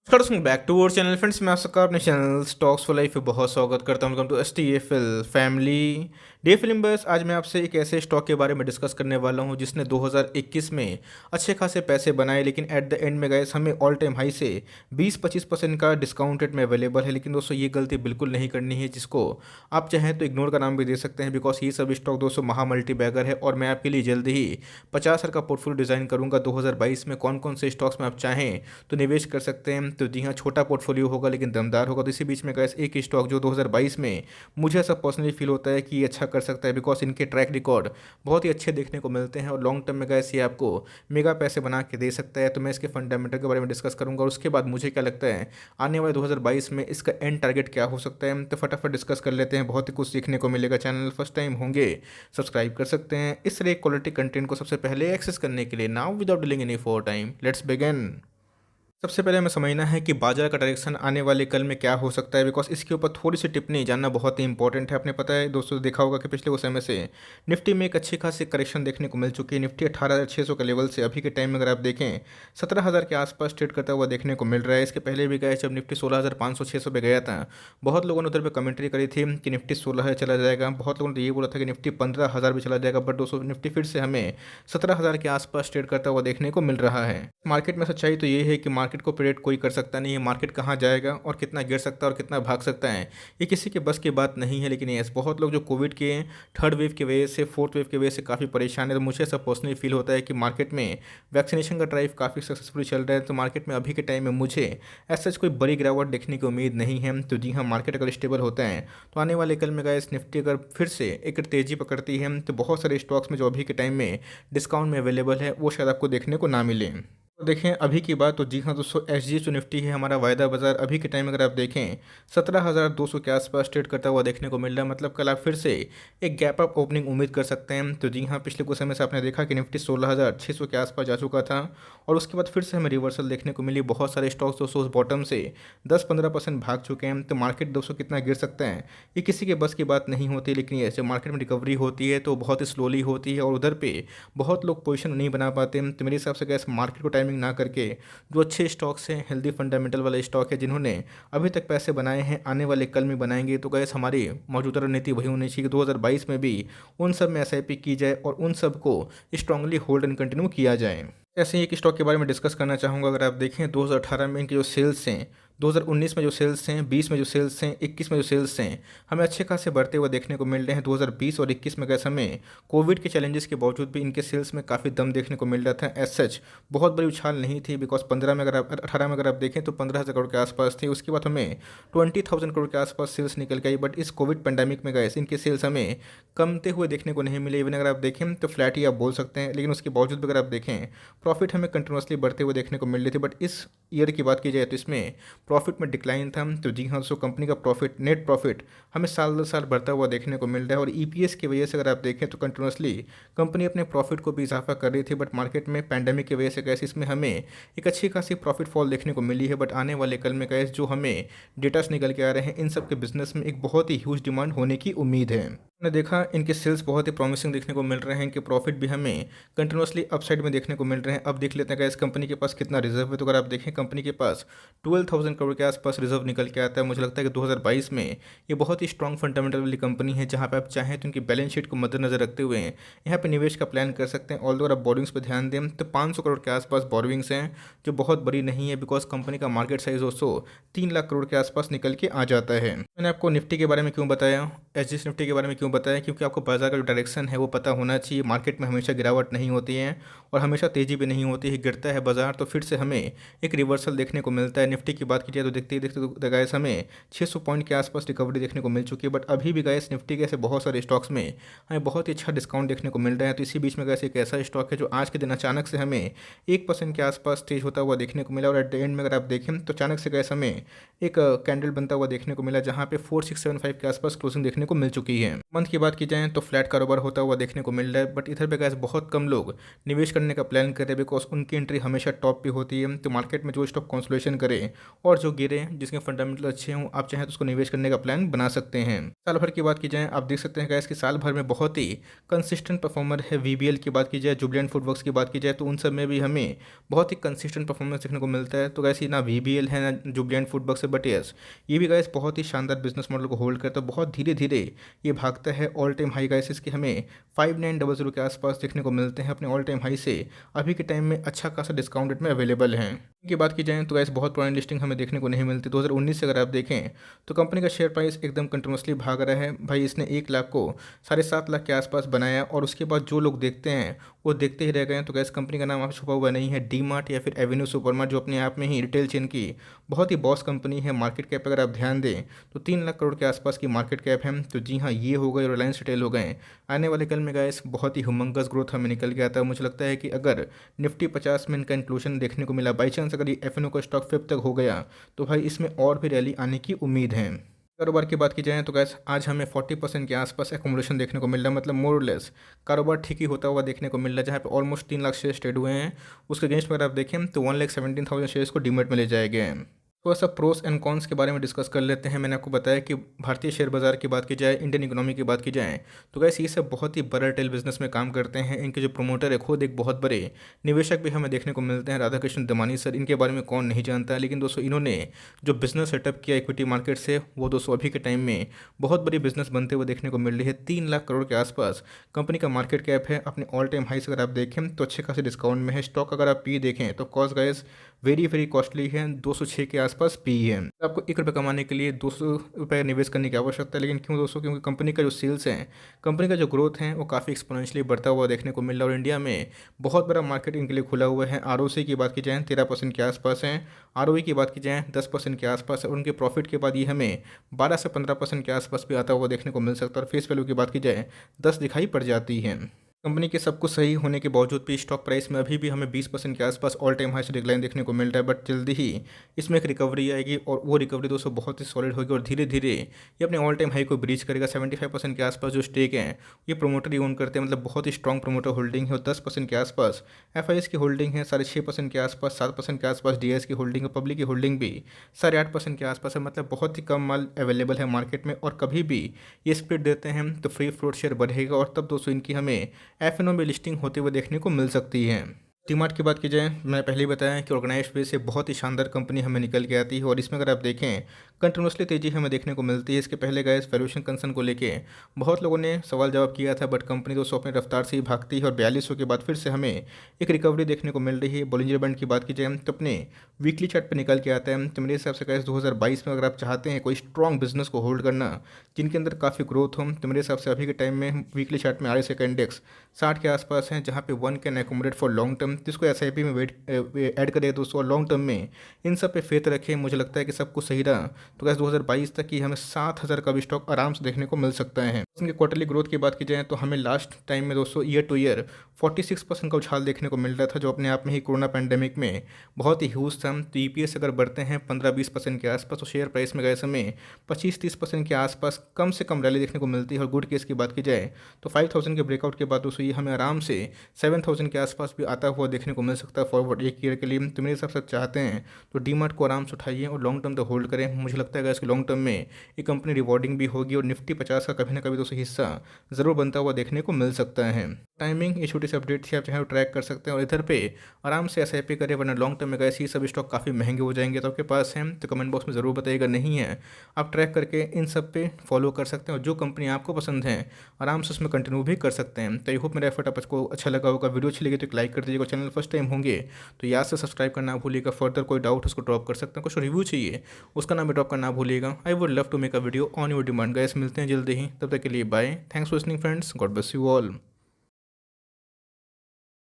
नमस्कार back to our channel friends. मैं आप सबका अपने चैनल स्टॉक्स फॉर लाइफ में बहुत स्वागत करता हूं। Welcome to STFL family day film बस। आज मैं आपसे एक ऐसे स्टॉक के बारे में डिस्कस करने वाला हूं जिसने 2021 में अच्छे खासे पैसे बनाए, लेकिन एट द एंड में गए हमें ऑल टाइम हाई से 20-25% का डिस्काउंट रेट में अवेलेबल है। लेकिन दोस्तों ये गलती बिल्कुल नहीं करनी है, जिसको आप चाहें तो इग्नोर का नाम भी दे सकते हैं, बिकॉज ये सब स्टॉक दोस्तों महा मल्टी बैगर है। और मैं आपके लिए जल्द ही 50 का पोर्टफोलियो डिज़ाइन करूंगा 2022 में। कौन कौन से स्टॉक्स में आप चाहें तो निवेश कर सकते हैं। तो जी हाँ, छोटा पोर्टफोलियो होगा लेकिन दमदार होगा। तो इसी बीच में गैस एक स्टॉक जो 2022 में मुझे ऐसा पर्सनली फील होता है कि ये अच्छा कर सकता है, बिकॉज इनके ट्रैक रिकॉर्ड बहुत ही अच्छे देखने को मिलते हैं और लॉन्ग टर्म में गैस ये आपको मेगा पैसे बना के दे सकता है। तो मैं इसके फंडामेंटल के बारे में डिस्कस करूंगा और उसके बाद मुझे क्या लगता है आने वाले 2022 में इसका एंड टारगेट क्या हो सकता है। तो फटाफट डिस्कस कर लेते हैं, बहुत ही कुछ सीखने को मिलेगा। चैनल फर्स्ट टाइम होंगे सब्सक्राइब कर सकते हैं इस तरह क्वालिटी कंटेंट को सबसे पहले एक्सेस करने के लिए। Now without dealing any for time, let's begin. सबसे पहले हमें समझना है कि बाजार का डायरेक्शन आने वाले कल में क्या हो सकता है, बिकॉज इसके ऊपर थोड़ी सी टिप्पणी जानना बहुत ही इंपॉर्टेंट है। आपने पता है दोस्तों, देखा होगा कि पिछले कुछ समय से निफ्टी में एक अच्छी खासी करेक्शन देखने को मिल चुकी है। निफ्टी 18,600 के लेवल से अभी के टाइम में अगर आप देखें 17,000 के आसपास ट्रेड करता हुआ देखने को मिल रहा है। इसके पहले भी गए जब निफ्टी 16,500-600 पे गया था, बहुत लोगों ने उधर पर कमेंट्री करी थी कि निफ्टी 16,000 चला जाएगा। बहुत लोगों ने तो ये बोला था कि निफ्टी 15,000 भी चला जाएगा। बट दोस्तों निफ्टी फिर से हमें 17,000 के आसपास ट्रेड करता हुआ देखने को मिल रहा है। मार्केट में सच्चाई तो ये है कि मार्केट को प्रेडिक्ट कोई कर सकता नहीं है। मार्केट कहाँ जाएगा और कितना गिर सकता है और कितना भाग सकता है, ये किसी के बस की बात नहीं है। लेकिन यस, बहुत लोग जो कोविड के थर्ड वेव की वजह से, फोर्थ वेव की वजह से काफ़ी परेशान है। तो मुझे ऐसा पर्सनली फील होता है कि मार्केट में वैक्सीनेशन का ड्राइव काफ़ी सक्सेसफुली चल रहा है। तो मार्केट में अभी के टाइम में मुझे ऐसा कोई बड़ी गिरावट देखने की उम्मीद नहीं है। तो जी हाँ, मार्केट अगर स्टेबल होता है तो आने वाले कल में गाइस निफ्टी अगर फिर से एक तेज़ी पकड़ती है तो बहुत सारे स्टॉक्स में जो अभी के टाइम में डिस्काउंट में अवेलेबल है वो शायद आपको देखने को ना मिले। तो देखें अभी की बात, तो जी हाँ दोस्तों, SGX जो निफ्टी है हमारा वायदा बाजार अभी के टाइम अगर आप देखें 17,200 के आसपास ट्रेड करता हुआ देखने को मिल रहा है। मतलब कल आप फिर से एक गैप अप ओपनिंग उम्मीद कर सकते हैं। तो जी हाँ, पिछले कुछ समय से आपने देखा कि निफ्टी 16,600 के आसपास जा चुका था और उसके बाद फिर से हमें रिवर्सल देखने को मिली। बहुत सारे स्टॉक्स दोस्तों उस बॉटम से 10-15% भाग चुके हैं। तो मार्केट दोस्तों कितना गिर सकता है ये किसी के बस की बात नहीं होती। लेकिन ये जब मार्केट में रिकवरी होती है तो बहुत ही स्लोली होती है और उधर पे बहुत लोग पोजीशन नहीं बना पाते। तो मेरे हिसाब से गैस मार्केट को टाइमिंग ना करके जो अच्छे स्टॉक्स हैं, हेल्दी फंडामेंटल वाले स्टॉक है जिन्होंने अभी तक पैसे बनाए हैं, आने वाले कल में बनाएंगे। तो गैस हमारी मौजूदा रणनीति वही होनी चाहिए कि 2022 में भी उन सब में SIP की जाए और उन सब को स्ट्रांगली होल्ड एंड कंटिन्यू किया जाए। ऐसे ही एक स्टॉक के बारे में डिस्कस करना चाहूँगा। अगर आप देखें 2018 में इनके जो सेल्स हैं, 2019 में जो सेल्स हैं, 20 में जो सेल्स हैं, 21 में जो सेल्स हैं, हमें अच्छे खासे बढ़ते हुए देखने को मिल रहे हैं। 2020 और 21 में गैस हमें कोविड के चैलेंजेस के बावजूद भी इनके सेल्स में काफ़ी दम देखने को मिल रहा था। एज सच बहुत बड़ी उछाल नहीं थी, बिकॉज 15 में अगर आप 18 में अगर आप देखें तो 15,000 करोड़ के आसपास थी। उसके बाद हमें 20,000 करोड़ के आसपास सेल्स निकल के आई। बट इस कोविड पेंडेमिक में गैस इनके सेल्स हमें कमते हुए देखने को नहीं मिले। इवन अगर आप देखें तो फ्लैट ही आप बोल सकते हैं। लेकिन उसके बावजूद भी अगर आप देखें प्रॉफिट हमें कंटिन्यूसली बढ़ते हुए देखने को मिल रही थी। बट इस ईयर की बात की जाए तो इसमें प्रॉफिट में डिक्लाइन था। तो जी हाँ दोस्तों, कंपनी का प्रॉफिट, नेट प्रॉफिट हमें साल दर साल बढ़ता हुआ देखने को मिल रहा है। और EPS की वजह से अगर आप देखें तो कंटिन्यूसली कंपनी अपने प्रॉफिट को भी इजाफा कर रही थी। बट मार्केट में पैंडेमिक की वजह से कैसे इसमें हमें एक अच्छी खासी प्रॉफिट फॉल देखने को मिली है। बट आने वाले कल में कैसे जो हमें डेटास निकल के आ रहे हैं, इन सब के बिजनेस में एक बहुत ही ह्यूज डिमांड होने की उम्मीद है। हमने देखा इनके सेल्स बहुत ही प्रॉमिसिंग देखने को मिल रहे हैं कि प्रॉफिट भी हमें कंटिन्यूसली अपसाइड में देखने को मिल रहे हैं। अब देख लेते हैं इस कंपनी के पास कितना रिजर्व है। तो अगर आप देखें कंपनी के पास 12,000 करोड़ के आसपास रिजर्व निकल के आता है। मुझे लगता है कि 2022 में ये बहुत ही स्ट्रॉन्ग फंडामेंटल वाली कंपनी है, जहाँ पे आप चाहें तो इनकी बैलेंस शीट को मद्देनजर रखते हुए यहाँ पे निवेश का प्लान कर सकते हैं। ऑल्दो अगर आप बोरिंग्स पर ध्यान दें तो 500 करोड़ के आसपास बोरिंग्स हैं, जो बहुत बड़ी नहीं है, बिकॉज कंपनी का मार्केट साइज दोस्तों 3 लाख करोड़ के आसपास निकल के आ जाता है। मैंने आपको निफ्टी के बारे में क्यों बताया, SGX निफ्टी के बारे में क्यों बताया, क्योंकि आपको बाजार का जो डायरेक्शन है वो पता होना चाहिए। मार्केट में हमेशा गिरावट नहीं होती है और हमेशा तेज़ी भी नहीं होती है। गिरता है बाजार तो फिर से हमें एक रिवर्सल देखने को मिलता है। निफ्टी की बात की जाए तो देखते ही देखते तो गाइस हमें 600 पॉइंट के आसपास रिकवरी देखने को मिल चुकी है। बट अभी भी गाइस निफ्टी के ऐसे बहुत सारे स्टॉक्स में हमें बहुत ही अच्छा डिस्काउंट देखने को मिल रहा है। तो इसी बीच में गाइस एक ऐसा स्टॉक है जो आज के दिन अचानक से हमें 1% के आसपास तेज होता हुआ देखने को मिला। और एट द एंड में अगर आप देखें तो अचानक से गाइस हमें एक कैंडल बनता हुआ देखने को मिला, जहाँ पे 4675 के आसपास क्लोजिंग देखने को मिल चुकी है। मंथ की बात की जाए तो फ्लैट कारोबार होता हुआ देखने को मिल रहा है। बट इधर पे गाइस बहुत कम लोग निवेश करने का प्लान कर रहे हैं, बिकॉज उनकी एंट्री हमेशा टॉप पे होती है। तो मार्केट में जो स्टॉक कंसोलिडेशन करे और और जो गिरे जिसके फंडामेंटल अच्छे हों, आप चाहें तो उसको निवेश करने का प्लान बना सकते हैं। साल भर की बात की जाए, आप देख सकते हैं गाइस कि साल भर में बहुत ही कंसिस्टेंट परफॉर्मर है। वीबीएल की बात की जाए, जुबिलेंट फूडवर्क्स की बात की जाए, तो उन सब में भी हमें बहुत ही कंसिस्टेंट परफॉर्मेंस देखने को मिलता है। तो गाइस ये ना वीबीएल है ना जुबिलेंट फूडवर्क्स है, बट यस ये भी गाइस बहुत ही शानदार बिजनेस मॉडल को होल्ड करता है। बहुत धीरे धीरे ये भागता है। ऑल टाइम हाई गाइस इसके हमें 5900 के आसपास देखने को मिलते हैं। अपने ऑल टाइम हाई से अभी के टाइम में अच्छा खासा डिस्काउंट रेट में अवेलेबल हैं। की बात की जाए तो गाइस बहुत पुरानी लिस्टिंग हमें देखने को नहीं मिलती। 2019 से अगर आप देखें तो कंपनी का शेयर प्राइस एकदम कंटिन्यूसली भाग रहा है। भाई इसने 1 लाख को 7.5 लाख के आसपास बनाया और उसके बाद जो लोग देखते हैं वो देखते ही रह गए हैं। तो गैस कंपनी का नाम आप छुपा हुआ नहीं है। डी मार्ट या फिर एवेन्यू सुपरमार्ट जो अपने आप में ही रिटेल चेन की बहुत ही बॉस कंपनी है। मार्केट कैप अगर आप ध्यान दें तो 3 लाख करोड़ के आसपास की मार्केट कैप है। तो जी हाँ, ये हो गए रिलायंस रिटेल हो गए। आने वाले कल में गैस बहुत ही हुमंगस ग्रोथ हमें निकल के आता है। मुझे लगता है कि अगर निफ्टी 50 में इनका इंक्लूजन देखने को मिला, बाई चांस अगर ये एफ का स्टॉक 5 तक हो गया तो भाई इसमें और भी रैली आने की उम्मीद है। कारोबार की बात की जाए तो गैस आज हमें 40% के आसपास एकोमोडेशन देखने को मिल रहा है। मतलब मोर और लेस कारोबार ठीक ही होता हुआ देखने को मिल रहा है। जहाँ पे ऑलमोस्ट 3 लाख शेयर्स ट्रेड हुए हैं, उसके अगेंस्ट में अगर आप देखें तो 1,17,000 शेयर्स को डीमैट में ले जाए गए हैं। थोड़ा सा प्रोस एंड कॉन्स के बारे में डिस्कस कर लेते हैं। मैंने आपको बताया कि भारतीय शेयर बाजार की बात की जाए, इंडियन इकोनॉमी की बात की जाए तो गैस ये सब बहुत ही बड़ा रिटेल बिजनेस में काम करते हैं। इनके जो प्रोमोटर है खुद एक बहुत बड़े निवेशक भी हमें देखने को मिलते हैं, राधा कृष्ण दमानी सर। इनके बारे में कौन नहीं जानता है, लेकिन दोस्तों इन्होंने जो बिजनेस सेटअप किया इक्विटी मार्केट से, वो दोस्तों अभी के टाइम में बहुत बड़ी बिजनेस बनते हुए देखने को मिल रही है। 3 लाख करोड़ के आसपास कंपनी का मार्केट कैप है। अपने ऑल टाइम हाई से अगर आप देखें तो अच्छे खासे डिस्काउंट में है। स्टॉक अगर आप पी देखें तो cost guys very very costly है। 206 के आसपास पी है। आपको 1 रुपये कमाने के लिए 200 रुपये निवेश करने की आवश्यकता है। लेकिन क्यों दोस्तों? क्योंकि कंपनी का जो सेल्स है, कंपनी का जो ग्रोथ है वो काफ़ी एक्सपोनेंशियली बढ़ता हुआ देखने को मिल रहा है। और इंडिया में बहुत बड़ा मार्केट इनके लिए खुला हुआ है। आरओसी की बात की जाए 13% के आसपास है। आरओई की बात की जाए 10% के आसपास है। और उनके प्रॉफिट के बाद ये हमें 12 से 15% के आसपास भी आता हुआ देखने को मिल सकता है। और फेस वैल्यू की बात की जाए 10 दिखाई पड़ जाती है। कंपनी के सब कुछ सही होने के बावजूद भी स्टॉक प्राइस में अभी भी हमें 20% के आसपास ऑल टाइम हाई से डिक्लाइन देखने को मिल रहा है। बट जल्दी ही इसमें एक रिकवरी आएगी और वो रिकवरी दोस्तों बहुत ही सॉलिड होगी और धीरे धीरे ये अपने ऑल टाइम हाई को ब्रीच करेगा। 75% के आसपास जो स्टेक है ये प्रोमोटर ही ओन करते हैं। मतलब बहुत ही स्ट्रॉन्ग प्रोमोटर होल्डिंग है। और 10% के आसपास एफ की होल्डिंग है। 6.5% के आसपास, 7% के आसपास डी की होल्डिंग है। पब्लिक की होल्डिंग भी 8.5% के आसपास है। मतलब बहुत ही कम माल अवेलेबल है मार्केट में। और कभी भी ये स्प्लिट देते हैं तो फ्री फ्लोट शेयर बढ़ेगा और तब दोस्तों इनकी हमें एफ में लिस्टिंग होते हुए देखने को मिल सकती है। डीमार्ट की बात की जाए, मैंने पहले ही बताया कि ऑर्गेनाइज्ड वे से बहुत ही शानदार कंपनी हमें निकल के आती है। और इसमें अगर आप देखें कंटिन्यूसली तेजी हमें देखने को मिलती है। इसके पहले गए वैल्यूएशन कंसर्न को लेके बहुत लोगों ने सवाल जवाब किया था, बट कंपनी दोस्तों अपनी रफ्तार से ही भागती है। और 4200 के बाद फिर से हमें एक रिकवरी देखने को मिल रही है। बॉलिंजर बैंड की बात की जाए तो अपने वीकली चार्ट पर निकल के आता है। तो मेरे हिसाब से गए 2022 में अगर आप चाहते हैं कोई स्ट्रॉन्ग बिजनेस को होल्ड करना जिनके अंदर काफ़ी ग्रोथ हो, तो मेरे हिसाब से अभी के टाइम में वीकली चार्ट में RSI का इंडेक्स 60 के आसपास है, जहाँ पे 1 can accommodate for long term. जिसको SIP में ऐड करें दोस्तों और लॉन्ग टर्म में इन सब पे फेथ रखें, मुझे लगता है कि सब कुछ सही रहा तो गैस 2022 तक की हमें 7,000 का भी स्टॉक आराम से देखने को मिल सकता है। इनके क्वार्टरली ग्रोथ की बात की जाए तो हमें लास्ट टाइम में दोस्तों ईयर टू ईयर 46% का उछाल देखने को मिल रहा था, जो अपने आप में ही कोरोना पैंडेमिक में बहुत ही ह्यूज था। तो EPS अगर बढ़ते हैं 15-20% के आसपास तो शेयर प्राइस में गए समय 25-30% के आसपास कम से कम रैली देखने को मिलती है। और गुड केस की बात की जाए तो 5,000 के ब्रेकआउट के बाद दोस्तों ये हमें आराम से 7,000 के आसपास भी आता हुआ देखने को मिल सकता है फॉरवर्ड 1 ईयर के लिए। तो मेरे हिसाब से चाहते हैं तो डीमार्ट को आराम से उठाइए और लॉन्ग टर्म तक होल्ड करें। मुझे लगता है कि लॉन्ग टर्म में ये कंपनी रिवॉर्डिंग भी होगी और निफ्टी 50 का कभी ना कभी दोस्तों हिस्सा ज़रूर बनता हुआ देखने को मिल सकता है। टाइमिंग ये छोटी सी अपडेट थी, आप चाहे ट्रैक कर सकते हैं और इधर पे आराम से SIP करें, वरना लॉन्ग टर्म में गए ये सब स्टॉक काफ़ी महंगे हो जाएंगे। तो आपके पास है तो कमेंट बॉक्स में ज़रूर बताइएगा, नहीं है आप ट्रैक करके इन सब पे फॉलो कर सकते हैं और जो कंपनी आपको पसंद है आराम से उसमें कंटिन्यू भी कर सकते हैं। तो आई होप मेरा एफर्ट आपको अच्छा लगा होगा। वीडियो अच्छी लगी तो एक लाइक कर दीजिएगा। चैनल फर्स्ट टाइम होंगे तो याद से सब्सक्राइब करना ना भूलिएगा। फर्दर कोई डाउट उसको ड्रॉप कर सकते हैं, कुछ रिव्यू चाहिए उसका नाम भी ड्रॉप करना भूलिएगा। I would love to make a video on your demand. Guys मिलते हैं जल्दी ही, तब तक के लिए bye. Thanks for listening friends, God bless you all.